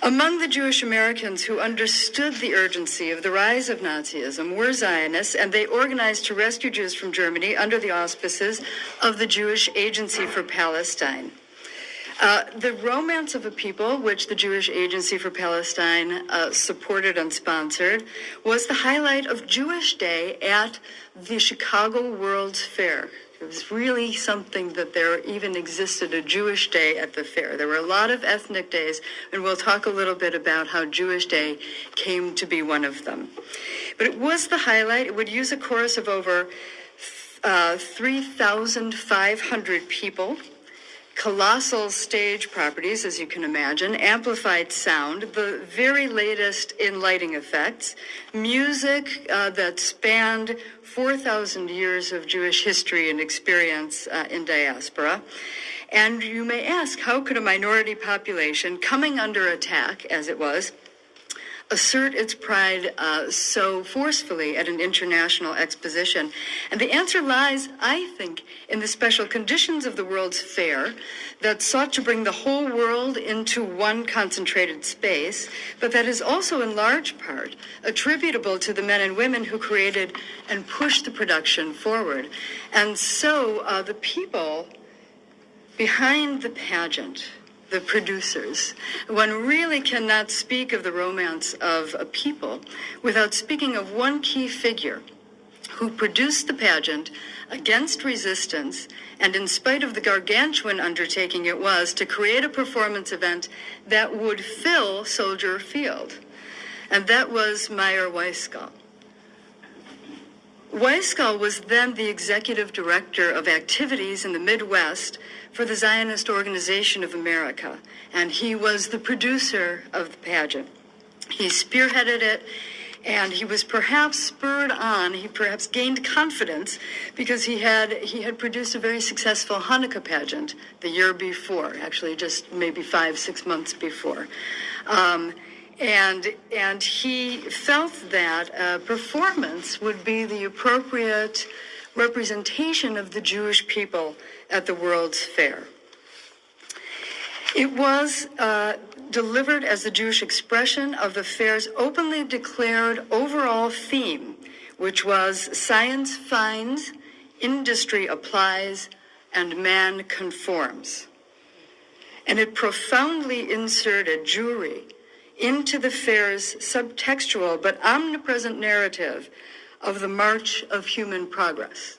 Among the Jewish Americans who understood the urgency of the rise of Nazism were Zionists, and they organized to rescue Jews from Germany under the auspices of the Jewish Agency for Palestine. The Romance of a People, which the Jewish Agency for Palestine supported and sponsored, was the highlight of Jewish Day at the Chicago World's Fair. It was really something that there even existed a Jewish Day at the fair. There were a lot of ethnic days, and we'll talk a little bit about how Jewish Day came to be one of them. But it was the highlight. It would use a chorus of over 3,500 people, colossal stage properties, as you can imagine, amplified sound, the very latest in lighting effects, music that spanned 4,000 years of Jewish history and experience in diaspora. And you may ask, how could a minority population coming under attack, as it was, assert its pride so forcefully at an international exposition? And the answer lies, I think, in the special conditions of the World's Fair that sought to bring the whole world into one concentrated space, but that is also in large part attributable to the men and women who created and pushed the production forward. And so the people behind the pageant, the producers, one really cannot speak of the romance of a people without speaking of one key figure who produced the pageant against resistance and in spite of the gargantuan undertaking it was to create a performance event that would fill Soldier Field. And that was Meyer Weisskall. Weisskall was then the executive director of activities in the Midwest for the Zionist Organization of America, and he was the producer of the pageant. He spearheaded it, and he was perhaps spurred on, he perhaps gained confidence because he had produced a very successful Hanukkah pageant the year before, actually just maybe 5-6 months before. And he felt that performance would be the appropriate representation of the Jewish people at the World's Fair. It was delivered as the Jewish expression of the fair's openly declared overall theme, which was science finds, industry applies, and man conforms. And it profoundly inserted Jewry into the fair's subtextual but omnipresent narrative of the march of human progress.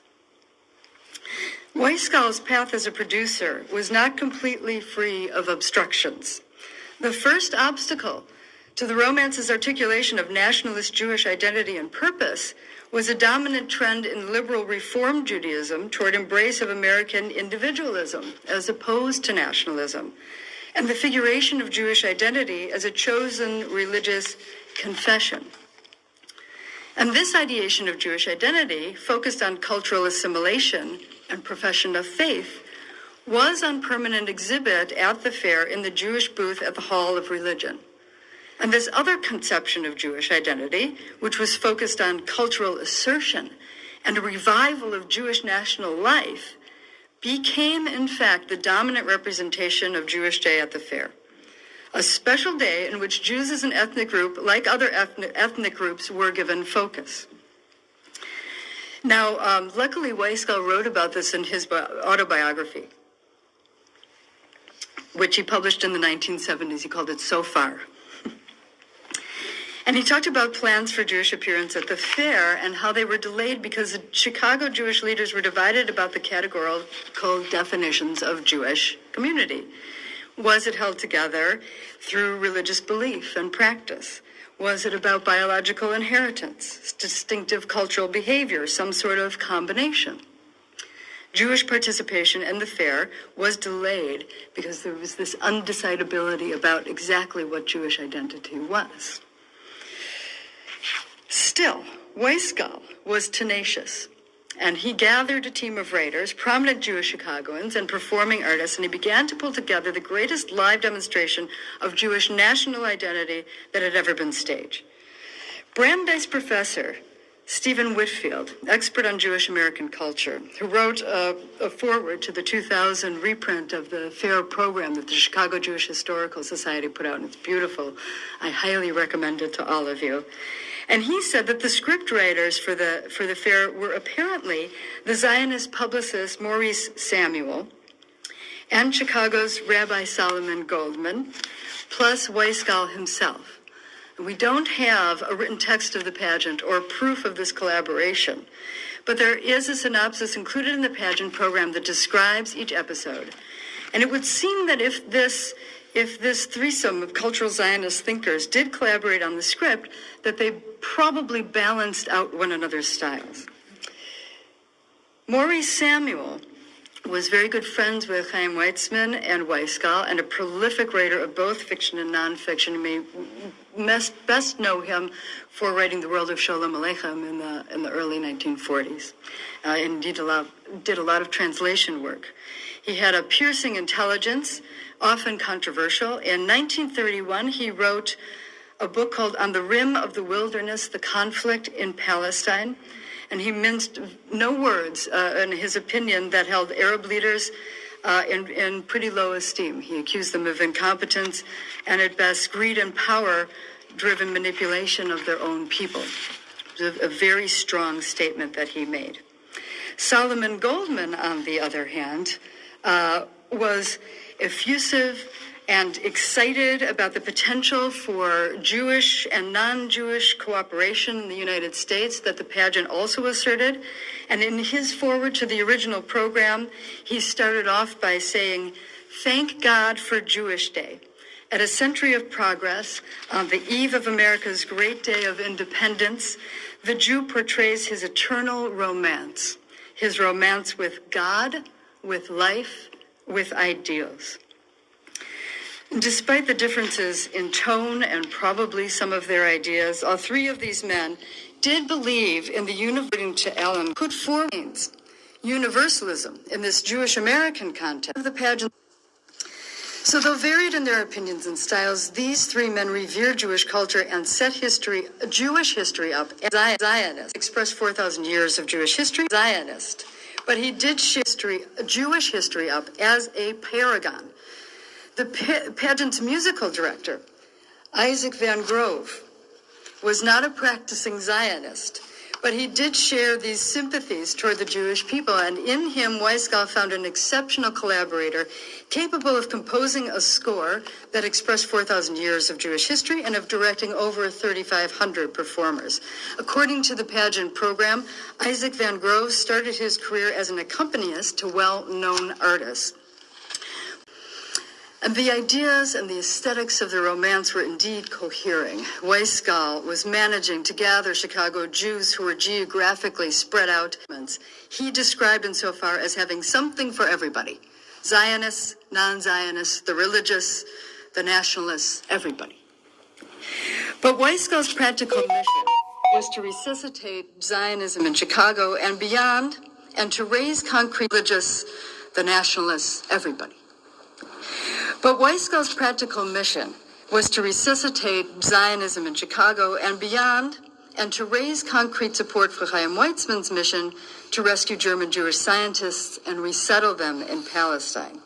Weisskall's path as a producer was not completely free of obstructions. The first obstacle to the Romance's articulation of nationalist Jewish identity and purpose was a dominant trend in liberal Reform Judaism toward embrace of American individualism as opposed to nationalism, and the figuration of Jewish identity as a chosen religious confession. And this ideation of Jewish identity, focused on cultural assimilation and profession of faith, was on permanent exhibit at the fair in the Jewish booth at the Hall of Religion. And this other conception of Jewish identity, which was focused on cultural assertion and a revival of Jewish national life, became, in fact, the dominant representation of Jewish Day at the fair. A special day in which Jews as an ethnic group, like other ethnic groups, were given focus. Now, luckily, Weisskall wrote about this in his autobiography, which he published in the 1970s. He called it So Far. And he talked about plans for Jewish appearance at the fair and how they were delayed because the Chicago Jewish leaders were divided about the categorical definitions of Jewish community. Was it held together through religious belief and practice? Was it about biological inheritance, distinctive cultural behavior, some sort of combination? Jewish participation in the fair was delayed because there was this undecidability about exactly what Jewish identity was. Still, Weisskall was tenacious, and he gathered a team of writers, prominent Jewish Chicagoans, and performing artists, and he began to pull together the greatest live demonstration of Jewish national identity that had ever been staged. Brandeis professor Stephen Whitfield, expert on Jewish American culture, who wrote a foreword to the 2000 reprint of the fair program that the Chicago Jewish Historical Society put out, and it's beautiful. I highly recommend it to all of you. And he said that the script writers for the fair were apparently the Zionist publicist Maurice Samuel and Chicago's Rabbi Solomon Goldman, plus Weisgall himself. We don't have a written text of the pageant or proof of this collaboration, but there is a synopsis included in the pageant program that describes each episode. And it would seem that if this threesome of cultural Zionist thinkers did collaborate on the script, that they probably balanced out one another's styles. Maurice Samuel was very good friends with Chaim Weizmann and Weisgall, and a prolific writer of both fiction and nonfiction. You may best know him for writing The World of Sholem Aleichem in the early 1940s. Indeed, did a lot of translation work. He had a piercing intelligence, often controversial. In 1931, he wrote a book called On the Rim of the Wilderness, The Conflict in Palestine. And he minced no words in his opinion that held Arab leaders in pretty low esteem. He accused them of incompetence and, at best, greed and power-driven manipulation of their own people. It was a very strong statement that he made. Solomon Goldman, on the other hand, was effusive and excited about the potential for Jewish and non-Jewish cooperation in the United States that the pageant also asserted. And in his foreword to the original program, he started off by saying, "Thank God for Jewish Day. At a century of progress, on the eve of America's great day of independence, the Jew portrays his eternal romance, his romance with God, with life, with ideals." Despite the differences in tone and probably some of their ideas, all three of these men did believe in the to Allen put forward universalism in this Jewish American context of the pageant. So though varied in their opinions and styles, these three men revered Jewish culture and set Jewish history up as Zionist, expressed 4,000 years of Jewish history, Zionist. But he did Jewish history up as a paragon. The pageant's musical director, Isaac Van Grove, was not a practicing Zionist, but he did share these sympathies toward the Jewish people, and in him, Weisgall found an exceptional collaborator capable of composing a score that expressed 4,000 years of Jewish history and of directing over 3,500 performers. According to the pageant program, Isaac Van Grove started his career as an accompanist to well-known artists. And the ideas and the aesthetics of the romance were indeed cohering. Weisgall was managing to gather Chicago Jews who were geographically spread out. He described insofar as having something for everybody. Zionists, non-Zionists, the religious, the nationalists, everybody. But Weisgall's practical mission was to resuscitate Zionism in Chicago and beyond, and to raise concrete religious, the nationalists, everybody. But Weisgall's practical mission was to resuscitate Zionism in Chicago and beyond, and to raise concrete support for Chaim Weizmann's mission to rescue German Jewish scientists and resettle them in Palestine.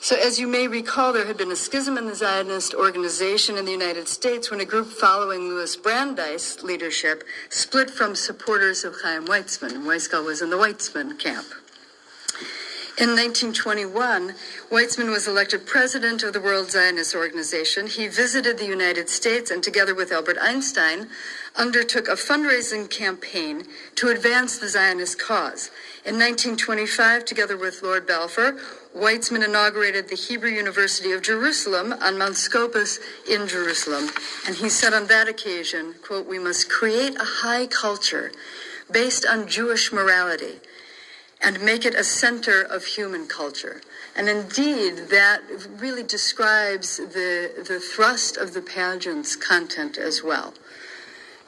So as you may recall, there had been a schism in the Zionist organization in the United States when a group following Louis Brandeis' leadership split from supporters of Chaim Weizmann, and Weisgall was in the Weizmann camp. In 1921, Weizmann was elected president of the World Zionist Organization. He visited the United States and, together with Albert Einstein, undertook a fundraising campaign to advance the Zionist cause. In 1925, together with Lord Balfour, Weizmann inaugurated the Hebrew University of Jerusalem on Mount Scopus in Jerusalem. And he said on that occasion, quote, "We must create a high culture based on Jewish morality and make it a center of human culture." And indeed, that really describes the thrust of the pageant's content as well.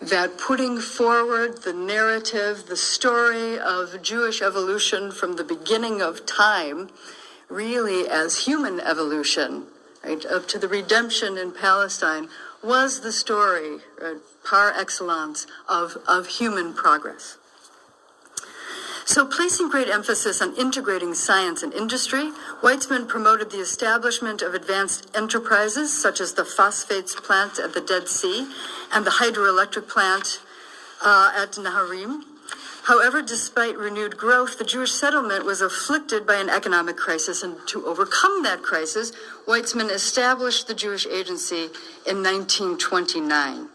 That putting forward the narrative, the story of Jewish evolution from the beginning of time, really as human evolution, right, up to the redemption in Palestine, was the story, par excellence, of human progress. So, placing great emphasis on integrating science and industry, Weitzman promoted the establishment of advanced enterprises such as the phosphates plant at the Dead Sea and the hydroelectric plant at Naharim. However, despite renewed growth, the Jewish settlement was afflicted by an economic crisis, and to overcome that crisis, Weitzman established the Jewish Agency in 1929.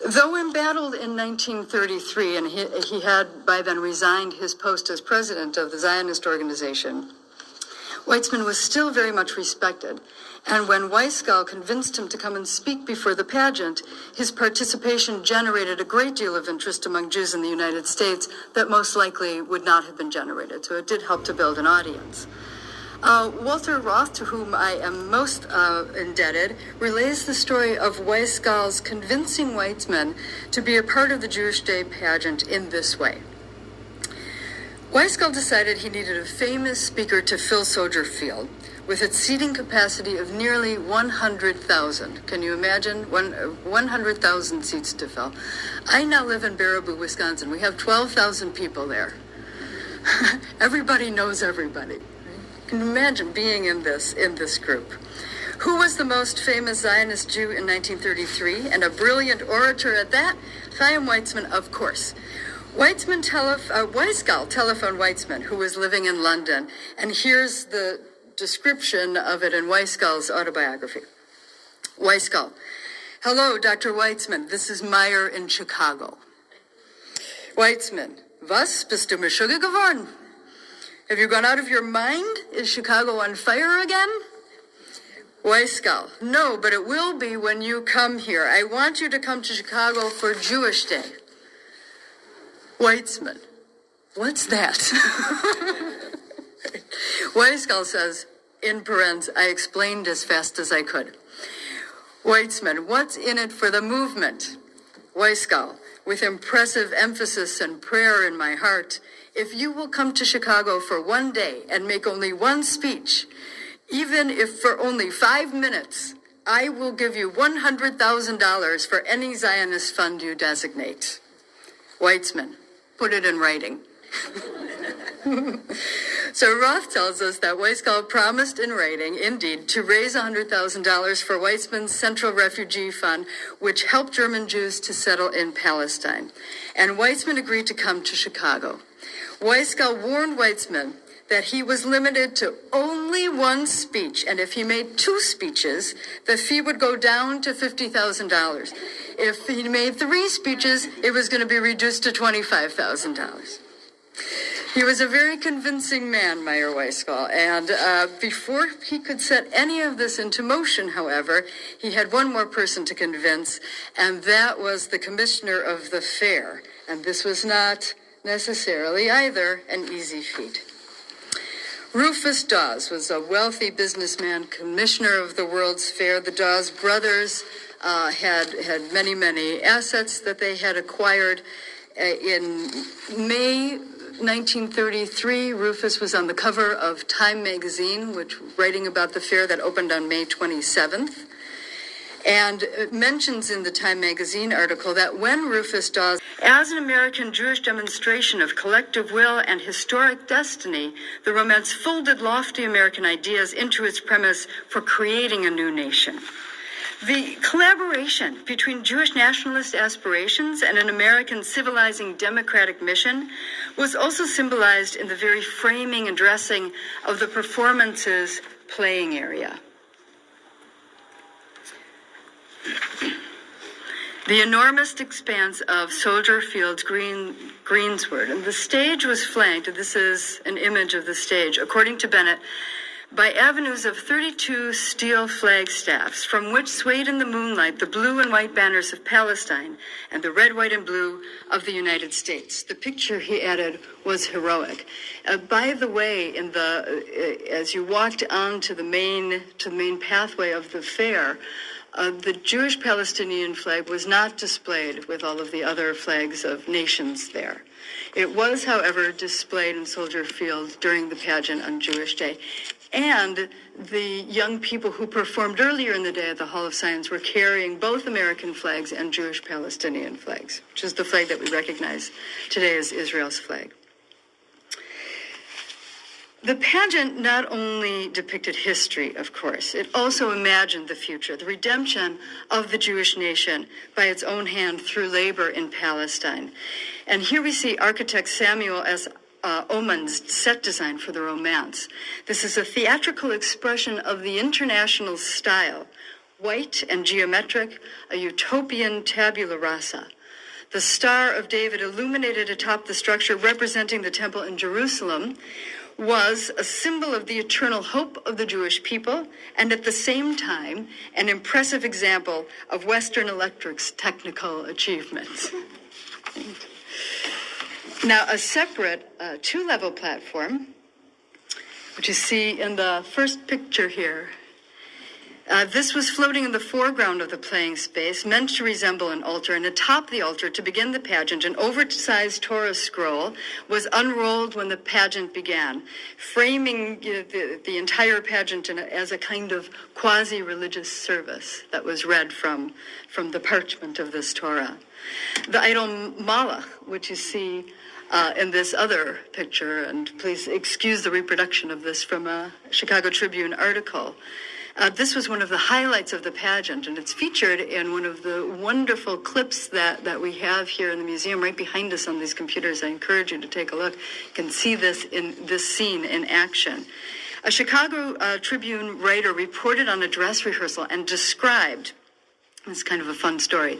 Though embattled in 1933, and he had by then resigned his post as president of the Zionist organization, Weitzman was still very much respected. And when Weisgall convinced him to come and speak before the pageant, his participation generated a great deal of interest among Jews in the United States that most likely would not have been generated. So it did help to build an audience. Walter Roth, to whom I am most indebted, relays the story of Weisgall's convincing Weitzman to be a part of the Jewish Day pageant in this way. Weisgall decided he needed a famous speaker to fill Soldier Field, with its seating capacity of nearly 100,000. Can you imagine? 100,000 seats to fill. I now live in Baraboo, Wisconsin. We have 12,000 people there. Everybody knows everybody. Can you imagine being in this group? Who was the most famous Zionist Jew in 1933 and a brilliant orator at that? Chaim Weizmann, of course. Weisgall telephoned Weitzman, who was living in London, and here's the description of it in Weisgall's autobiography. Weisgall: hello, Dr. Weitzman, this is Meyer in Chicago. Weitzman: was, bist du Meshuggah geworden? Have you gone out of your mind? Is Chicago on fire again? Weisgall: no, but it will be when you come here. I want you to come to Chicago for Jewish Day. Weitzman: what's that? Weisgall says, in parens, I explained as fast as I could. Weitzman: what's in it for the movement? Weisgall, with impressive emphasis and prayer in my heart, if you will come to Chicago for one day and make only one speech, even if for only 5 minutes, I will give you $100,000 for any Zionist fund you designate. Weitzman: put it in writing. So Roth tells us that Weisgall promised in writing, indeed, to raise $100,000 for Weitzman's Central Refugee Fund, which helped German Jews to settle in Palestine. And Weitzman agreed to come to Chicago. Weisgall warned Weitzman that he was limited to only one speech, and if he made 2 speeches, the fee would go down to $50,000. If he made 3 speeches, it was going to be reduced to $25,000. He was a very convincing man, Meyer Weisgall, and before he could set any of this into motion, however, he had one more person to convince, and that was the commissioner of the fair. And this was not necessarily either an easy feat. Rufus Dawes was a wealthy businessman, commissioner of the World's Fair. The Dawes brothers had many, many assets that they had acquired. In May 1933, Rufus was on the cover of Time magazine, which writing about the fair that opened on May 27th. And it mentions in the Time magazine article that when Rufus Dawes, as an American Jewish demonstration of collective will and historic destiny, the romance folded lofty American ideas into its premise for creating a new nation. The collaboration between Jewish nationalist aspirations and an American civilizing democratic mission was also symbolized in the very framing and dressing of the performance's playing area. The enormous expanse of Soldier Field's greensward, and the stage was flanked, this is an image of the stage, according to Bennett, by avenues of 32 steel flagstaffs, from which swayed in the moonlight the blue and white banners of Palestine and the red, white, and blue of the United States. The picture, he added, was heroic. By the way, as you walked onto the main pathway of the fair, the Jewish Palestinian flag was not displayed with all of the other flags of nations there. It was, however, displayed in Soldier Field during the pageant on Jewish Day. And the young people who performed earlier in the day at the Hall of Science were carrying both American flags and Jewish Palestinian flags, which is the flag that we recognize today as Israel's flag. The pageant not only depicted history, of course, it also imagined the future, the redemption of the Jewish nation by its own hand through labor in Palestine. And here we see architect Samuel S. Oman's set design for the romance. This is a theatrical expression of the international style, white and geometric, a utopian tabula rasa. The Star of David illuminated atop the structure representing the temple in Jerusalem was a symbol of the eternal hope of the Jewish people, and at the same time, an impressive example of Western Electric's technical achievements. Now, a separate two-level platform, which you see in the first picture here, this was floating in the foreground of the playing space, meant to resemble an altar, and atop the altar, to begin the pageant, an oversized Torah scroll was unrolled when the pageant began, framing the entire pageant as a kind of quasi-religious service that was read from the parchment of this Torah. The idol Moloch, which you see in this other picture, and please excuse the reproduction of this from a Chicago Tribune article, this was one of the highlights of the pageant, and it's featured in one of the wonderful clips that we have here in the museum right behind us on these computers. I encourage you to take a look. You can see this scene in action. A Chicago Tribune writer reported on a dress rehearsal and described, it's kind of a fun story.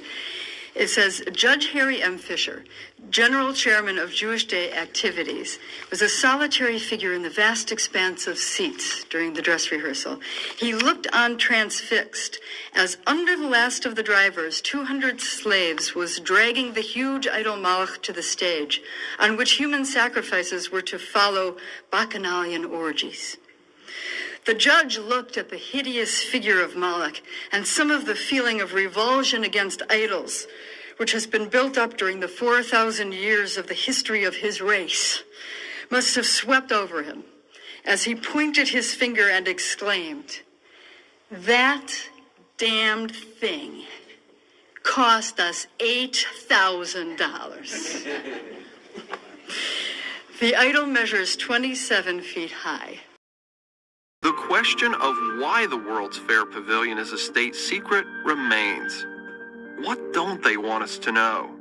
It says, Judge Harry M. Fisher, General Chairman of Jewish Day activities, was a solitary figure in the vast expanse of seats during the dress rehearsal. He looked on transfixed as under the last of the drivers, 200 slaves was dragging the huge idol Moloch to the stage, on which human sacrifices were to follow bacchanalian orgies. The judge looked at the hideous figure of Moloch and some of the feeling of revulsion against idols, which has been built up during the 4,000 years of the history of his race, must have swept over him as he pointed his finger and exclaimed, "That damned thing cost us $8,000. The idol measures 27 feet high. The question of why the World's Fair Pavilion is a state secret remains. What don't they want us to know?